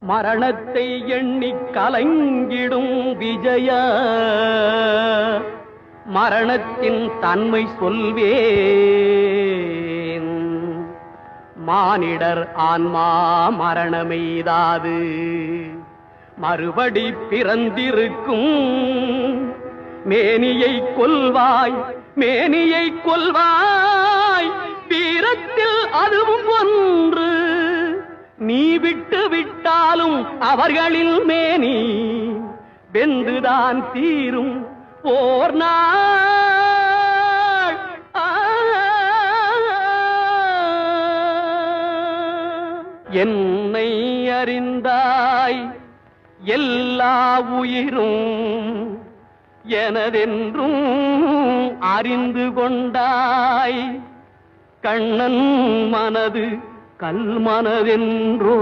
மரணத்தை எண்ணி கலங்கிடும் விஜய மரணத்தின் தன்மை சொல்வேன். மானிடர் ஆன்மா மரணமெய்தாது மறுபடி பிறந்திருக்கும். மேனியை கொல்வாய் மேனியை கொல்வாய் வீரத்தில் அதுவும் ஒன்று. நீ விட்டு விட்டாலும் அவர்களில் மேனி வெந்துதான் தீரும் ஓர் நாள். என்னை அறிந்தாய் எல்லா உயிரும் எனதென்றும் அறிந்து கொண்டாய். கண்ணன் மனது கல்மனதென்றோ